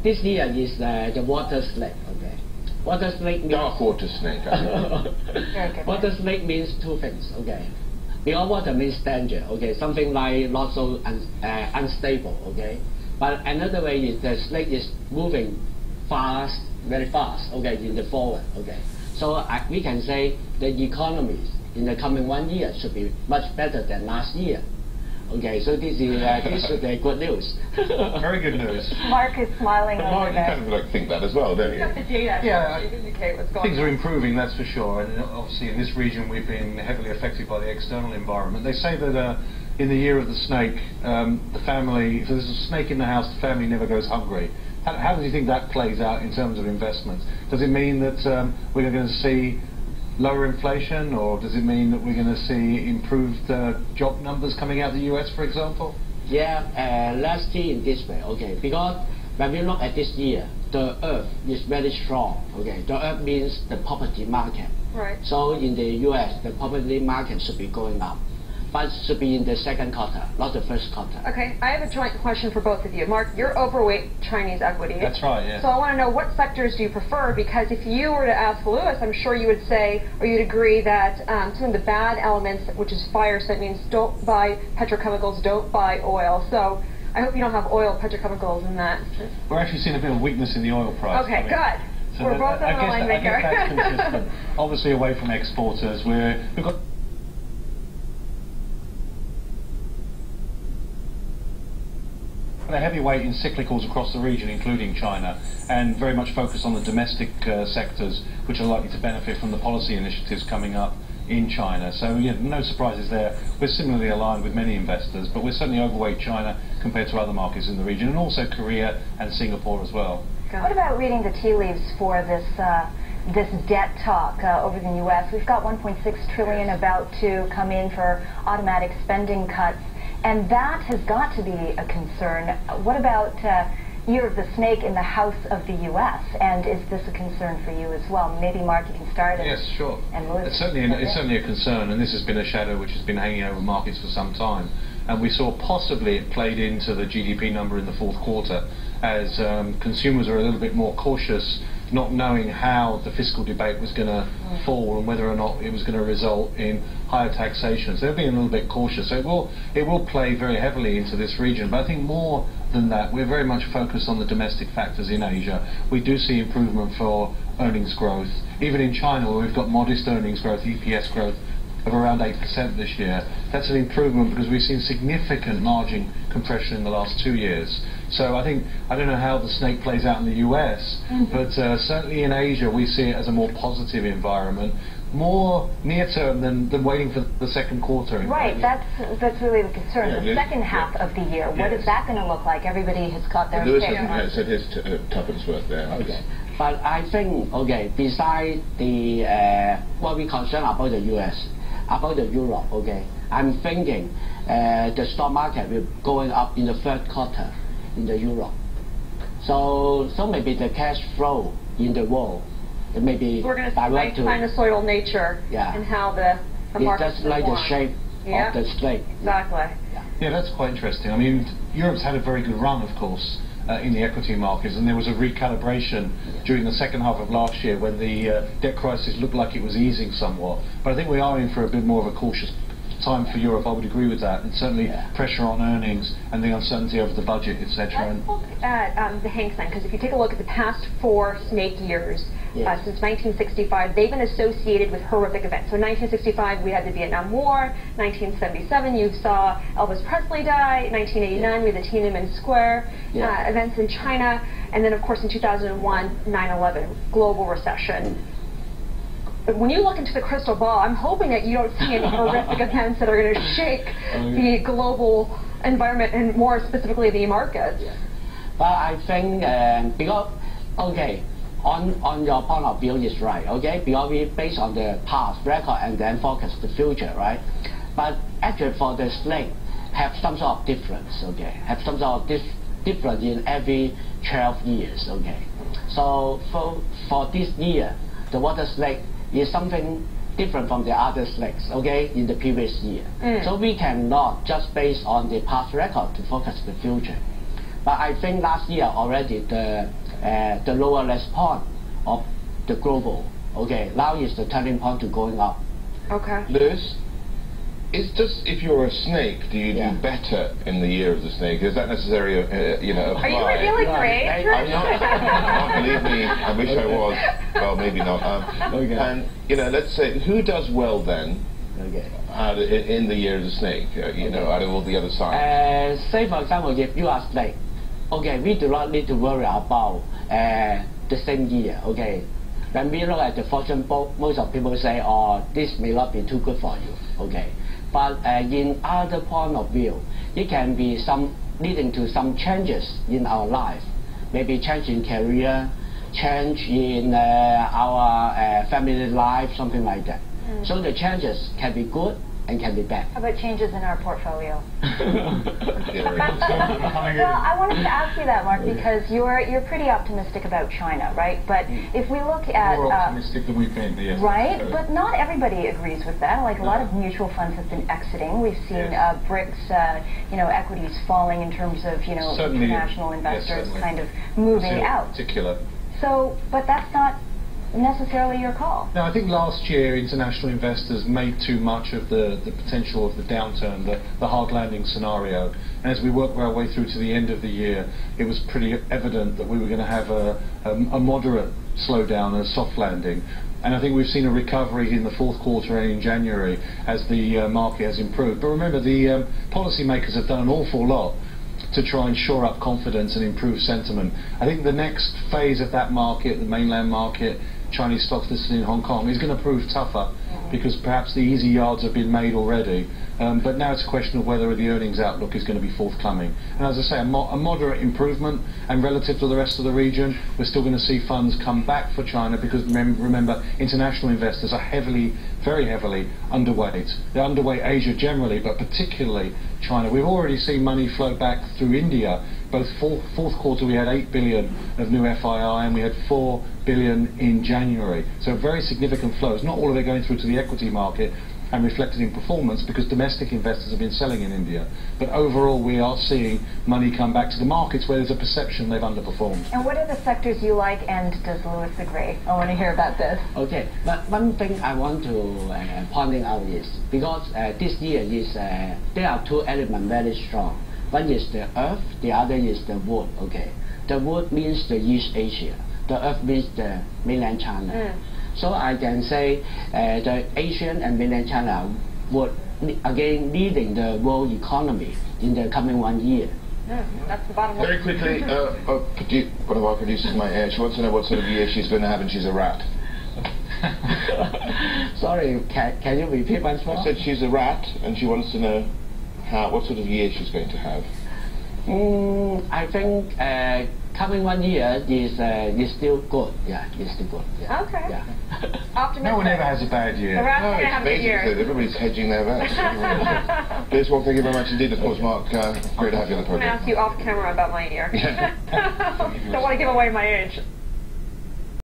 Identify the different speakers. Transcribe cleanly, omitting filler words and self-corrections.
Speaker 1: This year is the water snake. Okay, water snake means
Speaker 2: dark water snake.
Speaker 3: Very good.
Speaker 1: Water snake means two things. Okay, beyond water means danger. Okay, something like not so unstable. Okay, but another way is the snake is moving fast, very fast. Okay, in the forward. Okay, so we can say the economies in the coming 1 year should be much better than last year. Okay, so this is good news.
Speaker 4: Very good news.
Speaker 3: Mark is smiling
Speaker 2: But
Speaker 3: over
Speaker 2: Mark, you
Speaker 3: there.
Speaker 2: kind of like think that as well, don't you?
Speaker 5: Got the data
Speaker 4: Yeah,
Speaker 5: to indicate what's going
Speaker 4: things
Speaker 5: on.
Speaker 4: are improving, that's for sure. And obviously in this region we've been heavily affected by the external environment. They say that in the year of the snake, the family, if there's a snake in the house, the family never goes hungry. How do you think that plays out in terms of investments? Does it mean that we're going to see lower inflation, or does it mean that we're going to see improved job numbers coming out of the US, for example?
Speaker 1: Yeah, let's see in this way. Okay, because when we look at this year, the earth is very strong. Okay, the earth means the property market.
Speaker 5: Right.
Speaker 1: So in the US, the property market should be going up, but it should be in the second quarter, not the first quarter.
Speaker 5: Okay, I have a joint question for both of you. Mark, you're overweight Chinese equity.
Speaker 4: That's right, yeah.
Speaker 5: So I want to know, what sectors do you prefer? Because if you were to ask Lewis, I'm sure you would say, or you'd agree that some of the bad elements, which is fire, so that means don't buy petrochemicals, don't buy oil. So I hope you don't have oil, petrochemicals in that.
Speaker 4: We're actually seeing a bit of weakness in the oil price.
Speaker 5: Okay, good.
Speaker 4: So
Speaker 5: We're both on the line
Speaker 4: I guess that's
Speaker 5: maker.
Speaker 4: consistent. Obviously away from exporters, we've got a heavy weight in cyclicals across the region, including China, and very much focused on the domestic sectors, which are likely to benefit from the policy initiatives coming up in China. So yeah, no surprises there. We're similarly aligned with many investors, but we're certainly overweight China compared to other markets in the region, and also Korea and Singapore as well.
Speaker 3: What about reading the tea leaves for this this debt talk over in the U.S.? We've got 1.6 trillion about to come in for automatic spending cuts, and that has got to be a concern. What about year of the snake in the House of the U.S., and is this a concern for you as well? Maybe Mark, you can start.
Speaker 4: Yes, sure.
Speaker 3: And Lewis,
Speaker 4: it's certainly a concern, and this has been a shadow which has been hanging over markets for some time. And we saw possibly it played into the GDP number in the fourth quarter, as consumers are a little bit more cautious, not knowing how the fiscal debate was going to fall and whether or not it was going to result in higher taxation. So they're being a little bit cautious. So it will play very heavily into this region. But I think more than that, we're very much focused on the domestic factors in Asia. We do see improvement for earnings growth. Even in China, where we've got modest earnings growth, EPS growth of around 8% this year. That's an improvement because we've seen significant margin compression in the last 2 years. So I don't know how the snake plays out in the US, but certainly in Asia we see it as a more positive environment, more near term than waiting for the second quarter.
Speaker 3: Right, that's really the concern.
Speaker 2: Yeah,
Speaker 3: the second half of the year, what is that going to look like? Everybody has got their
Speaker 2: Lewis
Speaker 3: share.
Speaker 2: has said his tuppence worth there.
Speaker 1: Okay. But I think, okay, beside the what we concern about the US, about the Europe, okay, I'm thinking the stock market will going up in the third quarter in the Europe. So maybe the cash flow in the world, it may be
Speaker 5: We're going to
Speaker 1: direct
Speaker 5: see
Speaker 1: to
Speaker 5: sinusoidal nature and how the markets
Speaker 1: just like the
Speaker 5: respond.
Speaker 1: shape of the snake.
Speaker 5: Exactly.
Speaker 4: Yeah, that's quite interesting. I mean, Europe's had a very good run, of course, in the equity markets, and there was a recalibration during the second half of last year when the debt crisis looked like it was easing somewhat. But I think we are in for a bit more of a cautious time for Europe. I would agree with that. It's certainly pressure on earnings and the uncertainty over the budget, etc.
Speaker 5: Let's look at the Hang Seng, because if you take a look at the past 4 snake years, since 1965, they've been associated with horrific events. So 1965, we had the Vietnam War. 1977, you saw Elvis Presley die. 1989, we had the Tiananmen Square events in China. And then, of course, in 2001, 9/11, global recession. But when you look into the crystal ball, I'm hoping that you don't see any horrific events that are going to shake the global environment and more specifically the markets.
Speaker 1: But I think because, okay, on your point of view is right, okay, because we based on the past record and then focus the future, right? But actually for the snake, have some sort of difference, okay, have some sort of difference in every 12 years, okay. So for this year, the water snake is something different from the other snakes, okay, in the previous year. So we cannot just based on the past record to focus the future. But I think last year already the lower response of the global. Okay, now is the turning point to going up.
Speaker 5: Okay.
Speaker 2: Lewis, it's just if you're a snake, do you do better in the year of the snake? Is that necessary?
Speaker 5: Are you revealing your age?
Speaker 2: I'm not. Believe me, I wish I was. Well, maybe not. And let's say who does well then? In the year of the snake, out of all the other signs.
Speaker 1: Say for example, if you are snake, okay, we do not need to worry about the same year. Okay, when we look at the fortune book, most of people say, "Oh, this may not be too good for you." Okay, but in other point of view, it can be leading to some changes in our life, maybe change in career, change in our family life, something like that. So the changes can be good and can be bad.
Speaker 3: How about changes in our portfolio?
Speaker 2: Yeah,
Speaker 3: Well, I wanted to ask you that, Mark, because you're pretty optimistic about China, right? But if we look at
Speaker 4: More optimistic than we've been, yes.
Speaker 3: right, but not everybody agrees with that. Like a lot of mutual funds have been exiting. We've seen BRICS, equities falling in terms of
Speaker 4: Certainly,
Speaker 3: international investors
Speaker 4: yes,
Speaker 3: kind of moving
Speaker 4: Brazil
Speaker 3: out.
Speaker 4: in particular.
Speaker 3: So, but that's not necessarily your call.
Speaker 4: No, I think last year international investors made too much of the potential of the downturn, the hard landing scenario. And as we worked our way through to the end of the year, it was pretty evident that we were going to have a moderate slowdown, a soft landing. And I think we've seen a recovery in the fourth quarter and in January as the market has improved. But remember, the policymakers have done an awful lot to try and shore up confidence and improve sentiment. I think the next phase of that market, the mainland market, Chinese stocks listed in Hong Kong, is going to prove tougher because perhaps the easy yards have been made already. But now it's a question of whether the earnings outlook is going to be forthcoming. And as I say, a moderate improvement, and relative to the rest of the region, we're still going to see funds come back for China because remember, international investors are very heavily underweight. They're underweight Asia generally, but particularly China. We've already seen money flow back through India. Both fourth quarter we had 8 billion of new FII and we had 4 billion in January. So very significant flows. Not all of it going through to the equity market and reflected in performance because domestic investors have been selling in India. But overall we are seeing money come back to the markets where there's a perception they've underperformed.
Speaker 3: And what are the sectors you like, and does Lewis agree? I want to hear about this.
Speaker 1: Okay, but one thing I want to pointing out is because this year is there are two elements very strong. One is the earth, the other is the wood. Okay, the wood means the East Asia, the earth means the mainland China. So I can say the Asian and mainland China would again leading the world economy in the coming 1 year.
Speaker 5: That's the bottom line.
Speaker 2: Very quickly, one of our producers, my aunt, she wants to know what sort of year she's going to have, and she's a rat.
Speaker 1: Sorry, can you repeat once more?
Speaker 2: I said she's a rat, and she wants to know what sort of year she's going to have.
Speaker 1: I think coming 1 year is still good. Yeah, it's still good. Yeah.
Speaker 5: Okay.
Speaker 1: Yeah.
Speaker 5: Optimistic.
Speaker 4: No one ever has a bad year.
Speaker 5: The rat's
Speaker 2: No,
Speaker 5: going to
Speaker 2: it's
Speaker 5: have a good
Speaker 2: amazing
Speaker 5: year.
Speaker 2: that everybody's hedging their bets. Liz, well, thank you very much indeed. Of course, Mark, great to have you on the
Speaker 5: I'm going to
Speaker 2: program.
Speaker 5: ask you off camera about my year. Don't want to give away my age.